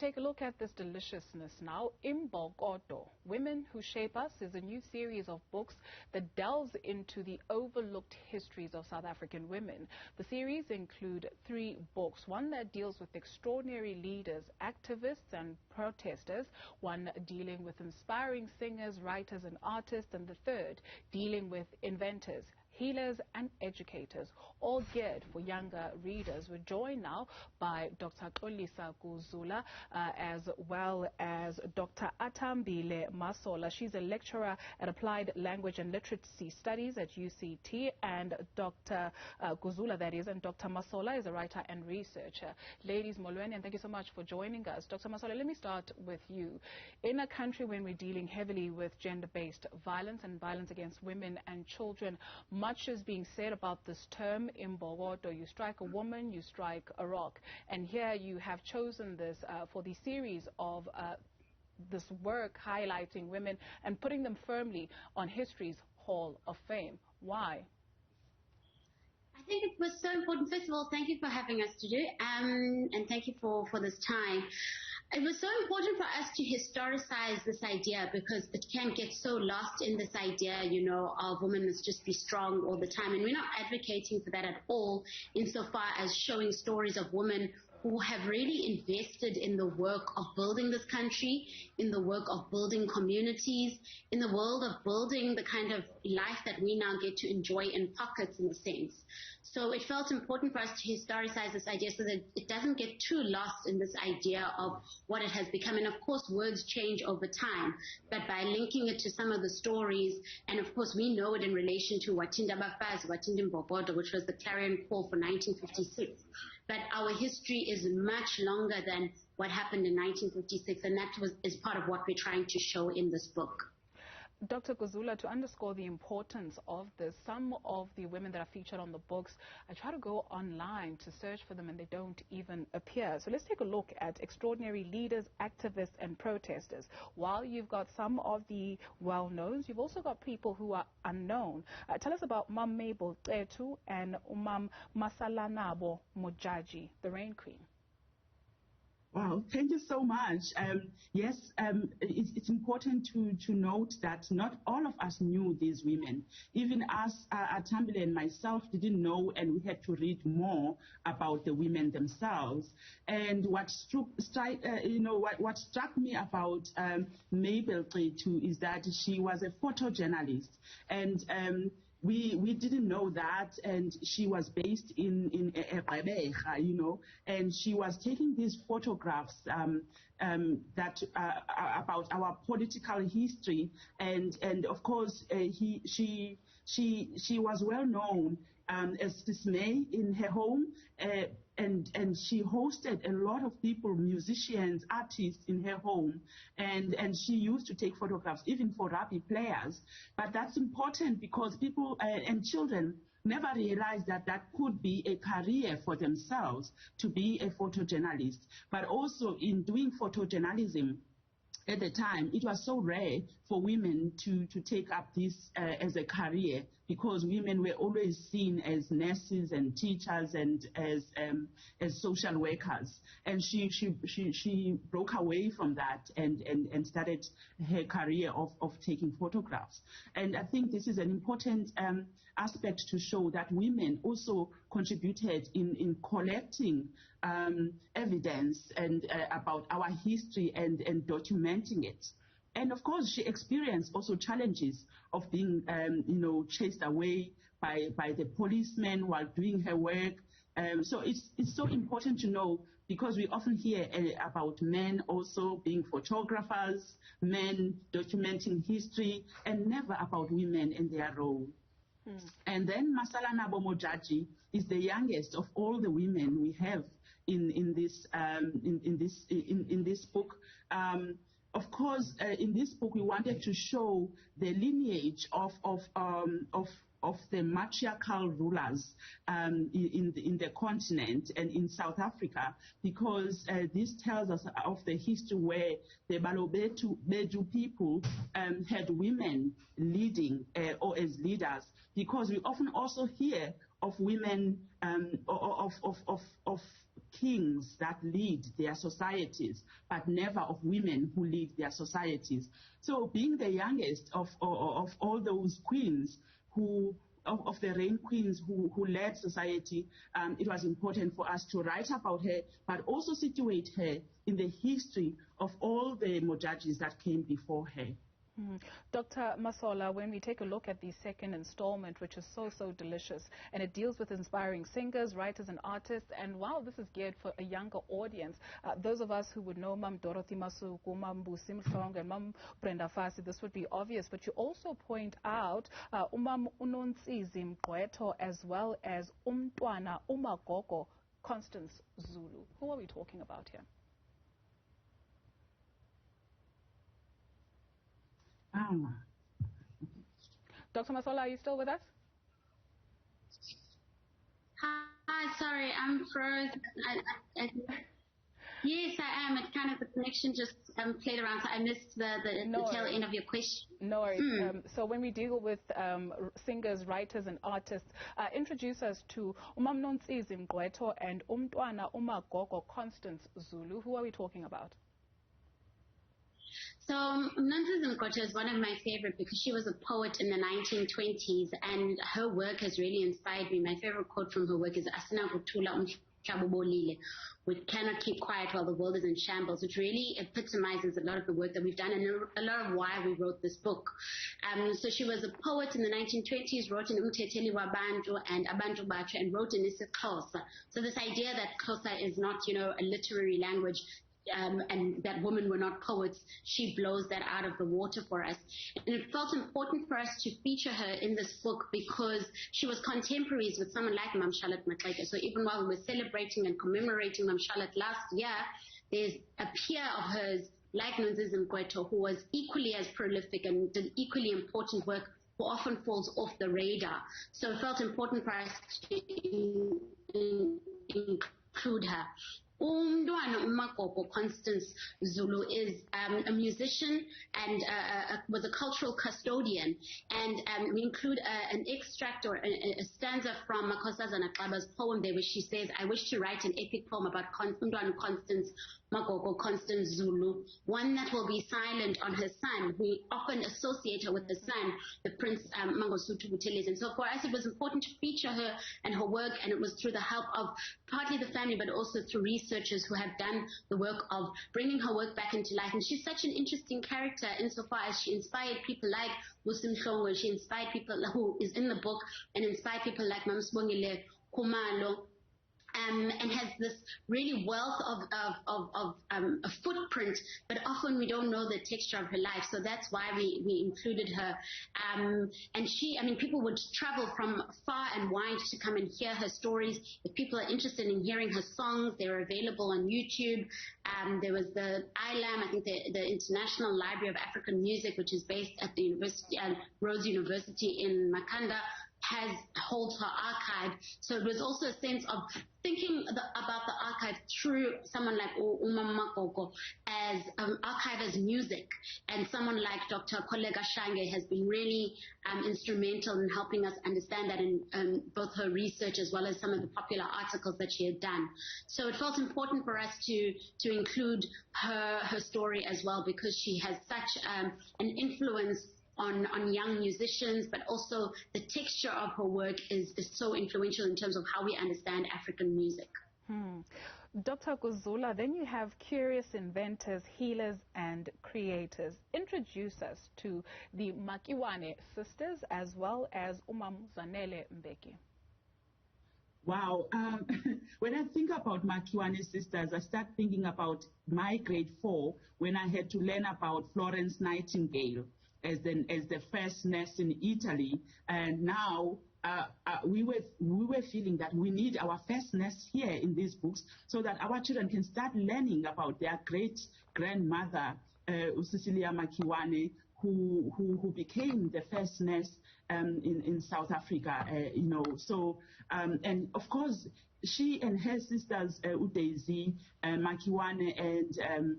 take a look at this deliciousness now. Imbokodo, Women Who Shape Us, is a new series of books that delves into the overlooked histories of South African women. The series include 3 books, one that deals with extraordinary leaders, activists and protesters, one dealing with inspiring singers, writers and artists, and the third dealing with inventors, healers and educators, all geared for younger readers. We're joined now by Dr. Xolisa Guzula as well as Dr. Athambile Masola. She's a lecturer at Applied Language and Literacy Studies at UCT, and Dr. Guzula, that is, and Dr. Masola is a writer and researcher. Ladies, molweni, and thank you so much for joining us. Dr. Masola, let me start with you. In a country when we're dealing heavily with gender-based violence and violence against women and children, much is being said about this term, Imbokodo. You strike a woman, you strike a rock. And here you have chosen this for the series of this work highlighting women and putting them firmly on history's Hall of Fame. Why? I think it was so important. First of all, thank you for having us today, and thank you for this time. It was so important for us to historicize this idea because it can get so lost in this idea, you know, of women must just be strong all the time. And we're not advocating for that at all, insofar as showing stories of women who have really invested in the work of building this country, in the work of building communities, in the world of building the kind of life that we now get to enjoy in pockets, in a sense. So it felt important for us to historicize this idea so that it doesn't get too lost in this idea of what it has become. And of course, words change over time, but by linking it to some of the stories, and of course, we know it in relation to Watinda Bafazi, Watinda Imbokodo, which was the clarion call for 1956. But our history is much longer than what happened in 1956, and that is part of what we're trying to show in this book. Dr. Guzula, to underscore the importance of this, some of the women that are featured on the books, I try to go online to search for them and they don't even appear. So let's take a look at extraordinary leaders, activists and protesters. While you've got some of the well-knowns, you've also got people who are unknown. Tell us about Mam Mabel Tetu and Mam Masalanabo Mojaji, the Rain Queen. Wow, thank you so much. Yes, it's important to note that not all of us knew these women. Even us, Athambile and myself, didn't know, and we had to read more about the women themselves. And what struck me about Mabel Tetu is that she was a photojournalist, and we didn't know that, and she was based in Gqeberha, you know, and she was taking these photographs that about our political history, and of course she was well known as dismay in her home, and she hosted a lot of people, musicians, artists in her home, and she used to take photographs even for rugby players. But that's important because people and children never realized that that could be a career for themselves, to be a photojournalist. But also in doing photojournalism, at the time, it was so rare for women to take up this as a career, because women were always seen as nurses and teachers and as social workers. And she broke away from that and started her career of taking photographs. And I think this is an important aspect to show that women also contributed in collecting evidence and about our history and documenting it. And of course, she experienced also challenges of being, chased away by the policemen while doing her work. So it's so important to know, because we often hear about men also being photographers, men documenting history, and never about women and their role. And then Masalanabo Mojaji is the youngest of all the women we have in this book. Of course, in this book, we wanted to show the lineage of the matriarchal rulers in the continent and in South Africa, because this tells us of the history where the Balobedu people had women leading or as leaders, because we often also hear of women of kings that lead their societies, but never of women who lead their societies. So being the youngest of all those queens of the reign queens who led society, it was important for us to write about her, but also situate her in the history of all the Mojajes that came before her. Dr. Masola, when we take a look at the second installment, which is so delicious, and it deals with inspiring singers, writers, and artists, and while this is geared for a younger audience, those of us who would know Mam Dorothy Masuku, Mam Busim Song, and Mam Brenda Fassie, this would be obvious, but you also point out Umam Unontsizi Mgqwetho as well as Umntwana Umagogo Constance Zulu. Who are we talking about here? Dr. Masola, are you still with us? Hi, sorry, I'm frozen. Yes, I am. It kind of, the connection just played around, so I missed the tail end of your question. No worries. So when we deal with singers, writers, and artists, introduce us to Umamnontsizi Mgqwetho and Umntwana Umagogo Constance Zulu. Who are we talking about? So Nontsizi Mgqwetho is one of my favorite because she was a poet in the 1920s, and her work has really inspired me. My favorite quote from her work is "Asina kuthula umhlaba ubolile," which cannot keep quiet while the world is in shambles, which really epitomizes a lot of the work that we've done and a lot of why we wrote this book. So she was a poet in the 1920s, wrote in Umthetheli Wabantu and Abantu Batsha, and wrote in isiXhosa. So this idea that Xhosa is not, a literary language, and that women were not poets, she blows that out of the water for us. And it felt important for us to feature her in this book because she was contemporaries with someone like Mam Charlotte Maxeke. So even while we were celebrating and commemorating Mam Charlotte last year, there's a peer of hers like Nontsizi Mgqwetho who was equally as prolific and did equally important work who often falls off the radar. So it felt important for us to include her. Umntwana Umagogo Constance Zulu is a musician and was a cultural custodian, and we include an extract or a stanza from Makhosazana Xaba's poem there, where she says, "I wish to write an epic poem about Umntwana Constance Magogo Constance Zulu, one that will be silent on her son." We often associate her with the son, the Prince Mangosuthu Buthelezi. And so for us it was important to feature her and her work, and it was through the help of partly the family, but also through researchers who have done the work of bringing her work back into life. And she's such an interesting character insofar as she inspired people like Busim Hlongwe, she inspired people who is in the book, and inspired people like Mamsbongile Khumalo, and has this really wealth of a footprint, but often we don't know the texture of her life. So that's why we included her. And she, people would travel from far and wide to come and hear her stories. If people are interested in hearing her songs, they're available on YouTube. There was the ILAM, I think the International Library of African Music, which is based at the University, Rhodes University in Makanda, holds her archive. So it was also a sense of thinking about the archive through someone like Umamagogo as archive as music, and someone like Dr. Kollega Shange has been really instrumental in helping us understand that in both her research as well as some of the popular articles that she had done. So it felt important for us to include her story as well, because she has such an influence on young musicians, but also the texture of her work is so influential in terms of how we understand African music. Dr. Guzula, then you have curious inventors, healers, and creators. Introduce us to the Makiwane sisters as well as Zanele Mbeki. Wow. When I think about Makiwane sisters, I start thinking about my grade 4 when I had to learn about Florence Nightingale as the first nurse in Italy, and now we were feeling that we need our first nurse here in these books so that our children can start learning about their great grandmother, Cecilia Makiwane, who became the first nurse in South Africa. So and of course she and her sisters Udezi Makiwane and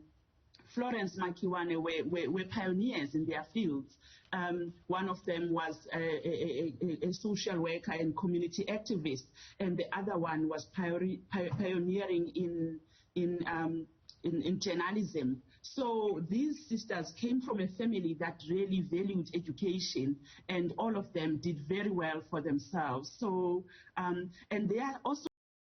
Florence Makiwane were pioneers in their fields. One of them was a social worker and community activist, and the other one was pioneering in journalism. So these sisters came from a family that really valued education, and all of them did very well for themselves. So, and they are also